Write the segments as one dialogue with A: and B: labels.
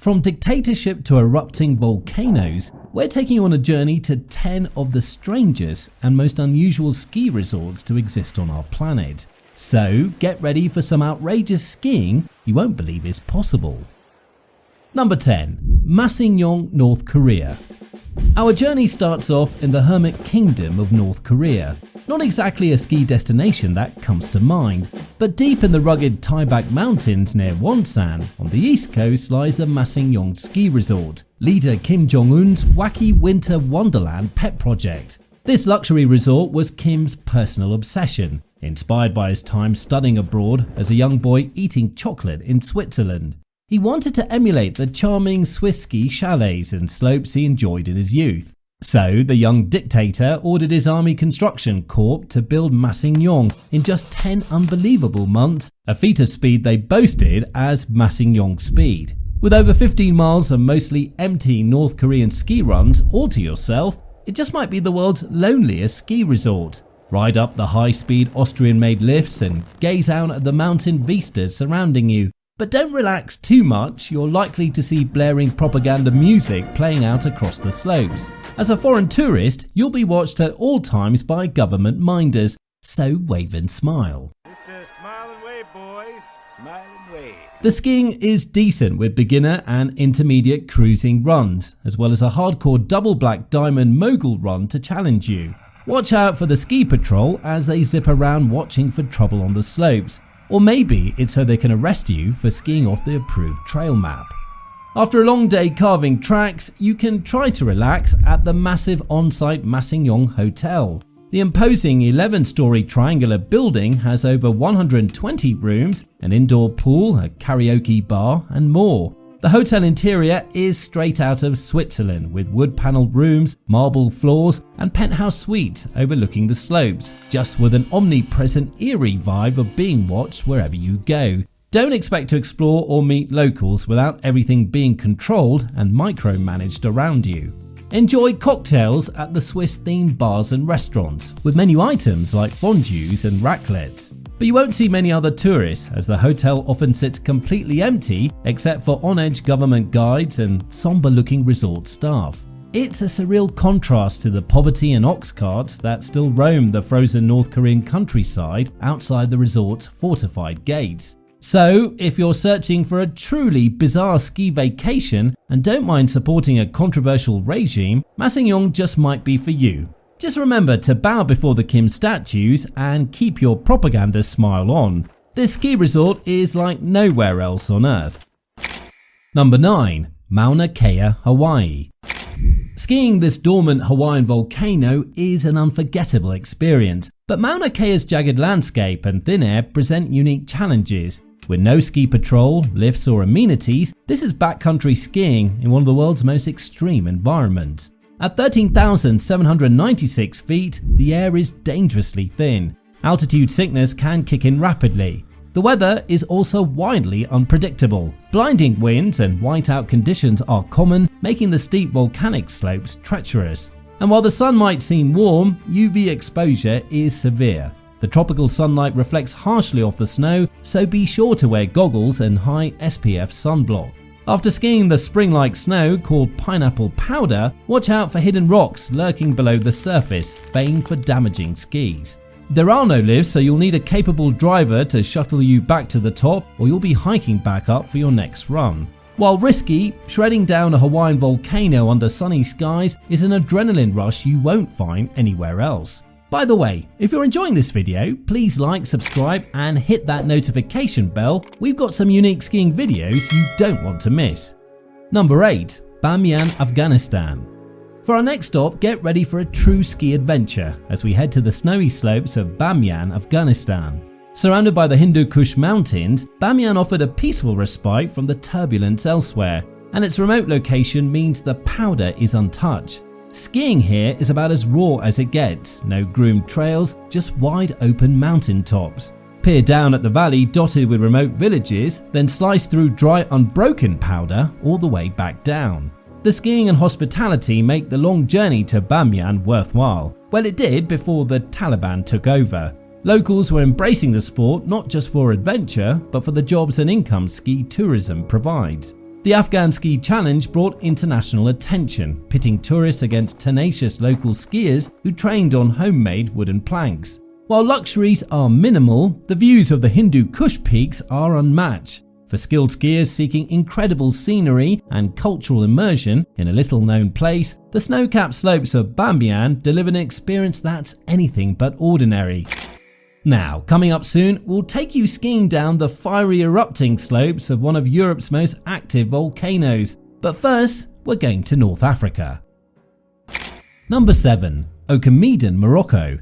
A: From dictatorship to erupting volcanoes, we're taking you on a journey to 10 of the strangest and most unusual ski resorts to exist on our planet. So get ready for some outrageous skiing you won't believe is possible. Number 10. Masikryong, North Korea. Our journey starts off in the Hermon Kingdom of North Korea. Not exactly a ski destination that comes to mind, but deep in the rugged Taebaek Mountains near Wonsan on the east coast lies the Masikryong ski resort, leader Kim Jong-un's wacky winter wonderland pet project. This luxury resort was Kim's personal obsession, inspired by his time studying abroad as a young boy eating chocolate in Switzerland. He wanted to emulate the charming Swiss ski chalets and slopes he enjoyed in his youth. So the young dictator ordered his army construction corps to build Masikryong in just 10 unbelievable months, a feat of speed they boasted as Masikryong speed. With over 15 miles of mostly empty North Korean ski runs all to yourself, it just might be the world's loneliest ski resort. Ride up the high-speed Austrian-made lifts and gaze out at the mountain vistas surrounding you. But don't relax too much, you're likely to see blaring propaganda music playing out across the slopes. As a foreign tourist, you'll be watched at all times by government minders, so wave and smile.
B: Just smile and wave, boys. Smile and wave.
A: The skiing is decent with beginner and intermediate cruising runs, as well as a hardcore double black diamond mogul run to challenge you. Watch out for the ski patrol as they zip around watching for trouble on the slopes. Or maybe it's so they can arrest you for skiing off the approved trail map. After a long day carving tracks, you can try to relax at the massive on-site Masikryong Hotel. The imposing 11-story triangular building has over 120 rooms, an indoor pool, a karaoke bar, and more. The hotel interior is straight out of Switzerland with wood-paneled rooms, marble floors, and penthouse suites overlooking the slopes, just with an omnipresent eerie vibe of being watched wherever you go. Don't expect to explore or meet locals without everything being controlled and micromanaged around you. Enjoy cocktails at the Swiss-themed bars and restaurants, with menu items like fondues and raclettes. But you won't see many other tourists, as the hotel often sits completely empty except for on-edge government guides and somber-looking resort staff. It's a surreal contrast to the poverty and ox carts that still roam the frozen North Korean countryside outside the resort's fortified gates. So, if you're searching for a truly bizarre ski vacation and don't mind supporting a controversial regime, Masikryong just might be for you. Just remember to bow before the Kim statues and keep your propaganda smile on. This ski resort is like nowhere else on earth. Number 9. Mauna Kea, Hawaii. Skiing this dormant Hawaiian volcano is an unforgettable experience, but Mauna Kea's jagged landscape and thin air present unique challenges. With no ski patrol, lifts or amenities, this is backcountry skiing in one of the world's most extreme environments. At 13,796 feet, the air is dangerously thin. Altitude sickness can kick in rapidly. The weather is also widely unpredictable. Blinding winds and whiteout conditions are common, making the steep volcanic slopes treacherous. And while the sun might seem warm, UV exposure is severe. The tropical sunlight reflects harshly off the snow, so be sure to wear goggles and high SPF sunblock. After skiing the spring-like snow called pineapple powder, watch out for hidden rocks lurking below the surface, famed for damaging skis. There are no lifts, so you'll need a capable driver to shuttle you back to the top, or you'll be hiking back up for your next run. While risky, shredding down a Hawaiian volcano under sunny skies is an adrenaline rush you won't find anywhere else. By the way, if you're enjoying this video, please like, subscribe and hit that notification bell. We've got some unique skiing videos you don't want to miss. Number 8. Bamyan, Afghanistan. For our next stop, get ready for a true ski adventure as we head to the snowy slopes of Bamyan, Afghanistan. Surrounded by the Hindu Kush Mountains, Bamyan offered a peaceful respite from the turbulence elsewhere, and its remote location means the powder is untouched. Skiing here is about as raw as it gets, no groomed trails, just wide open mountain tops. Peer down at the valley dotted with remote villages, then slice through dry unbroken powder all the way back down. The skiing and hospitality make the long journey to Bamyan worthwhile. Well, it did before the Taliban took over. Locals were embracing the sport not just for adventure, but for the jobs and income ski tourism provides. The Afghan Ski Challenge brought international attention, pitting tourists against tenacious local skiers who trained on homemade wooden planks. While luxuries are minimal, the views of the Hindu Kush peaks are unmatched. For skilled skiers seeking incredible scenery and cultural immersion in a little-known place, the snow-capped slopes of Bamyan deliver an experience that's anything but ordinary. Now, coming up soon, we'll take you skiing down the fiery erupting slopes of one of Europe's most active volcanoes. But first, we're going to North Africa. Number 7. Oukaimeden, Morocco.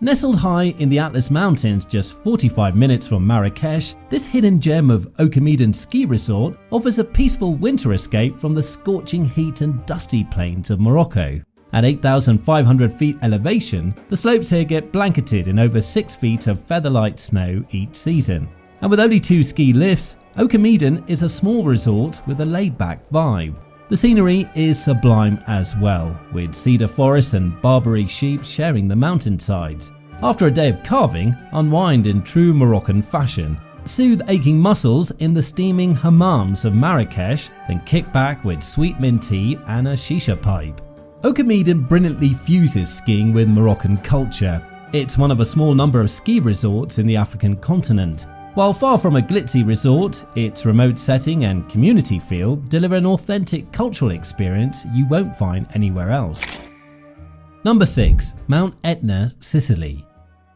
A: Nestled high in the Atlas Mountains just 45 minutes from Marrakesh, this hidden gem of Oukaimeden ski resort offers a peaceful winter escape from the scorching heat and dusty plains of Morocco. At 8,500 feet elevation, the slopes here get blanketed in over 6 feet of feather-light snow each season. And with only 2 ski lifts, Oukaimeden is a small resort with a laid-back vibe. The scenery is sublime as well, with cedar forests and Barbary sheep sharing the mountainsides. After a day of carving, unwind in true Moroccan fashion. Soothe aching muscles in the steaming hammams of Marrakesh, then kick back with sweet mint tea and a shisha pipe. Oukaimeden brilliantly fuses skiing with Moroccan culture. It's one of a small number of ski resorts in the African continent. While far from a glitzy resort, its remote setting and community feel deliver an authentic cultural experience you won't find anywhere else. Number 6. Mount Etna, Sicily.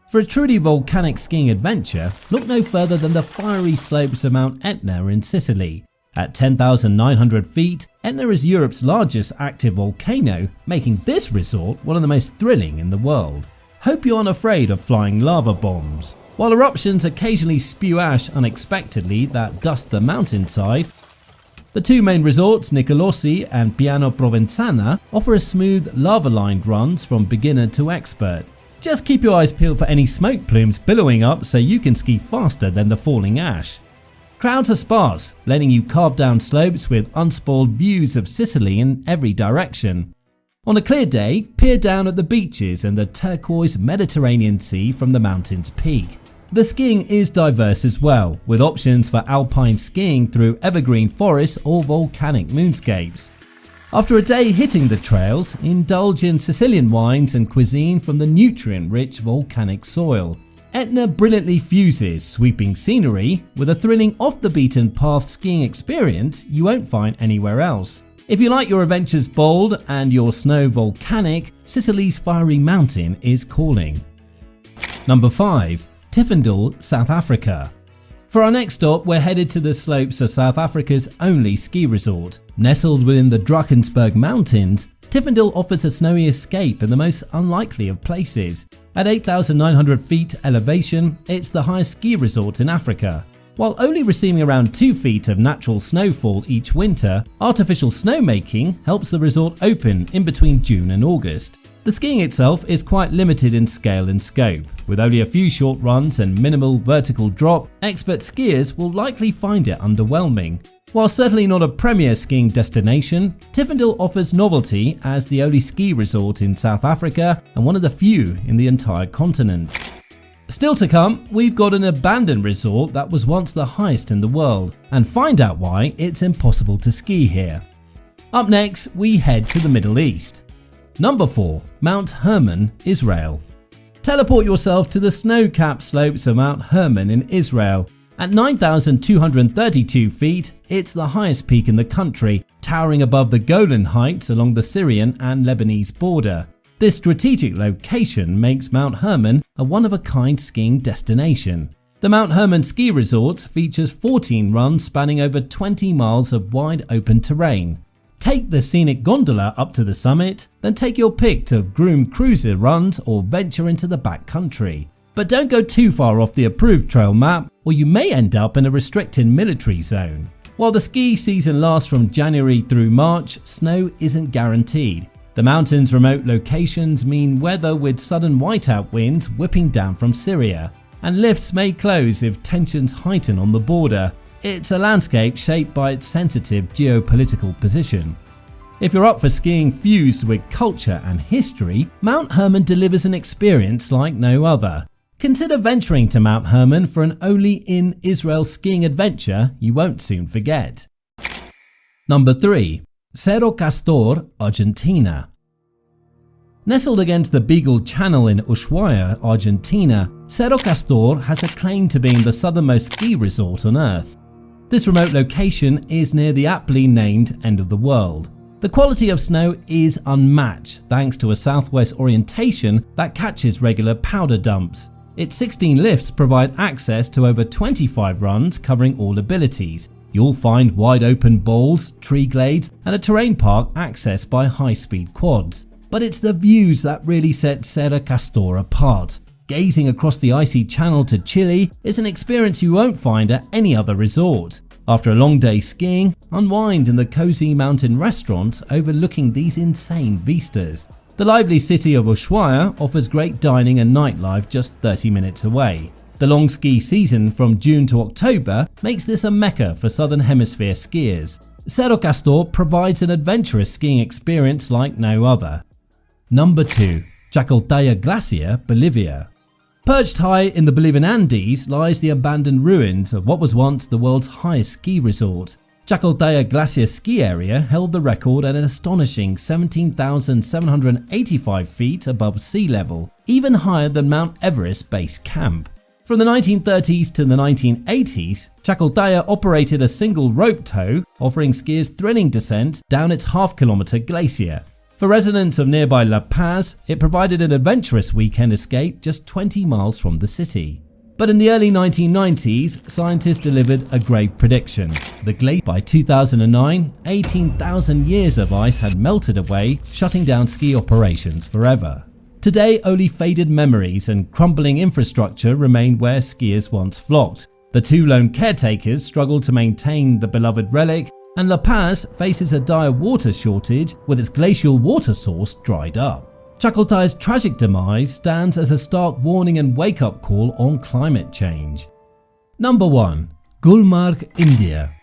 A: For a truly volcanic skiing adventure, look no further than the fiery slopes of Mount Etna in Sicily. At 10,900 feet, Etna is Europe's largest active volcano, making this resort one of the most thrilling in the world. Hope you're unafraid of flying lava bombs. While eruptions occasionally spew ash unexpectedly that dust the mountainside, the 2 main resorts, Nicolosi and Piano Provenzana, offer a smooth lava-lined runs from beginner to expert. Just keep your eyes peeled for any smoke plumes billowing up so you can ski faster than the falling ash. Crowds are sparse, letting you carve down slopes with unspoiled views of Sicily in every direction. On a clear day, peer down at the beaches and the turquoise Mediterranean Sea from the mountain's peak. The skiing is diverse as well, with options for alpine skiing through evergreen forests or volcanic moonscapes. After a day hitting the trails, indulge in Sicilian wines and cuisine from the nutrient-rich volcanic soil. Etna brilliantly fuses sweeping scenery with a thrilling off-the-beaten-path skiing experience you won't find anywhere else. If you like your adventures bold and your snow volcanic, Sicily's fiery mountain is calling. Number 5. Tiffindell, South Africa. For our next stop, we're headed to the slopes of South Africa's only ski resort. Nestled within the Drakensberg Mountains, Tiffindell offers a snowy escape in the most unlikely of places. At 8,900 feet elevation, it's the highest ski resort in Africa. While only receiving around 2 feet of natural snowfall each winter, artificial snowmaking helps the resort open in between June and August. The skiing itself is quite limited in scale and scope. With only a few short runs and minimal vertical drop, expert skiers will likely find it underwhelming. While certainly not a premier skiing destination, Tiffindell offers novelty as the only ski resort in South Africa and one of the few in the entire continent. Still to come, we've got an abandoned resort that was once the highest in the world, and find out why it's impossible to ski here. Up next, we head to the Middle East. Number 4. Mount Hermon, Israel. Teleport yourself to the snow-capped slopes of Mount Hermon in Israel. At 9,232 feet, it's the highest peak in the country, towering above the Golan Heights along the Syrian and Lebanese border. This strategic location makes Mount Hermon a one-of-a-kind skiing destination. The Mount Hermon ski resort features 14 runs spanning over 20 miles of wide open terrain. Take the scenic gondola up to the summit, then take your pick of groomed cruiser runs or venture into the backcountry. But don't go too far off the approved trail map, or you may end up in a restricted military zone. While the ski season lasts from January through March, snow isn't guaranteed. The mountain's remote locations mean weather with sudden whiteout winds whipping down from Syria, and lifts may close if tensions heighten on the border. It's a landscape shaped by its sensitive geopolitical position. If you're up for skiing fused with culture and history, Mount Hermon delivers an experience like no other. Consider venturing to Mount Hermon for an only in Israel skiing adventure you won't soon forget. Number 3. Cerro Castor, Argentina. Nestled against the Beagle Channel in Ushuaia, Argentina, Cerro Castor has a claim to being the southernmost ski resort on Earth. This remote location is near the aptly named end of the world. The quality of snow is unmatched thanks to a southwest orientation that catches regular powder dumps. Its 16 lifts provide access to over 25 runs covering all abilities. You'll find wide open bowls, tree glades, and a terrain park accessed by high-speed quads. But it's the views that really set Cerro Castor apart. Gazing across the icy channel to Chile is an experience you won't find at any other resort. After a long day skiing, unwind in the cozy mountain restaurants overlooking these insane vistas. The lively city of Ushuaia offers great dining and nightlife just 30 minutes away. The long ski season from June to October makes this a mecca for Southern Hemisphere skiers. Cerro Castor provides an adventurous skiing experience like no other. Number 2. Chacaltaya Glacier, Bolivia. Perched high in the Bolivian Andes lies the abandoned ruins of what was once the world's highest ski resort. Chacaltaya Glacier Ski Area held the record at an astonishing 17,785 feet above sea level, even higher than Mount Everest Base Camp. From the 1930s to the 1980s, Chacaltaya operated a single rope tow, offering skiers thrilling descents down its half-kilometer glacier. For residents of nearby La Paz, it provided an adventurous weekend escape just 20 miles from the city. But in the early 1990s, scientists delivered a grave prediction. The glacier by 2009, 18,000 years of ice had melted away, shutting down ski operations forever. Today, only faded memories and crumbling infrastructure remain where skiers once flocked. The two lone caretakers struggle to maintain the beloved relic, and La Paz faces a dire water shortage with its glacial water source dried up. Chacaltaya's tragic demise stands as a stark warning and wake-up call on climate change. Number 1. Gulmarg, India.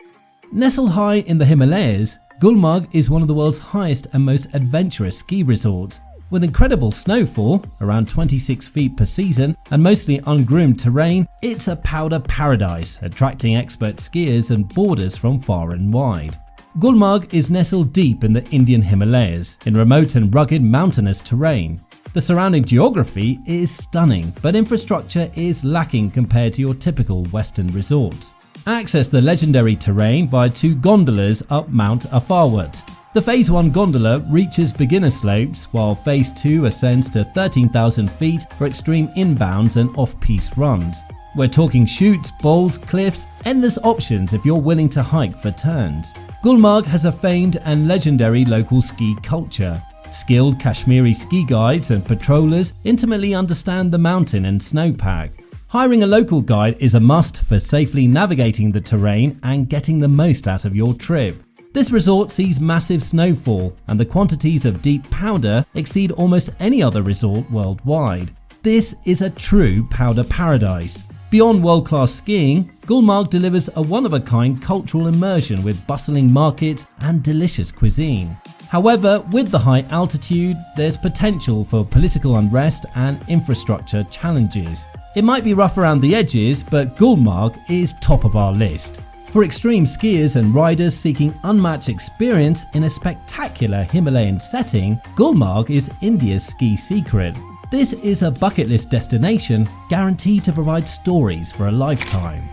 A: Nestled high in the Himalayas, Gulmarg is one of the world's highest and most adventurous ski resorts. With incredible snowfall, around 26 feet per season, and mostly ungroomed terrain, it's a powder paradise, attracting expert skiers and boarders from far and wide. Gulmarg is nestled deep in the Indian Himalayas, in remote and rugged mountainous terrain. The surrounding geography is stunning, but infrastructure is lacking compared to your typical Western resorts. Access the legendary terrain via 2 gondolas up Mount Afarwat. The Phase 1 gondola reaches beginner slopes, while Phase 2 ascends to 13,000 feet for extreme inbounds and off-piste runs. We're talking chutes, bowls, cliffs, endless options if you're willing to hike for turns. Gulmarg has a famed and legendary local ski culture. Skilled Kashmiri ski guides and patrollers intimately understand the mountain and snowpack. Hiring a local guide is a must for safely navigating the terrain and getting the most out of your trip. This resort sees massive snowfall, and the quantities of deep powder exceed almost any other resort worldwide. This is a true powder paradise. Beyond world-class skiing, Gulmarg delivers a one-of-a-kind cultural immersion with bustling markets and delicious cuisine. However, with the high altitude, there's potential for political unrest and infrastructure challenges. It might be rough around the edges, but Gulmarg is top of our list. For extreme skiers and riders seeking unmatched experience in a spectacular Himalayan setting, Gulmarg is India's ski secret. This is a bucket list destination guaranteed to provide stories for a lifetime.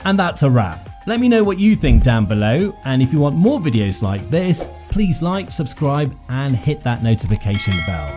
A: And that's a wrap. Let me know what you think down below, and if you want more videos like this, please like, subscribe and hit that notification bell.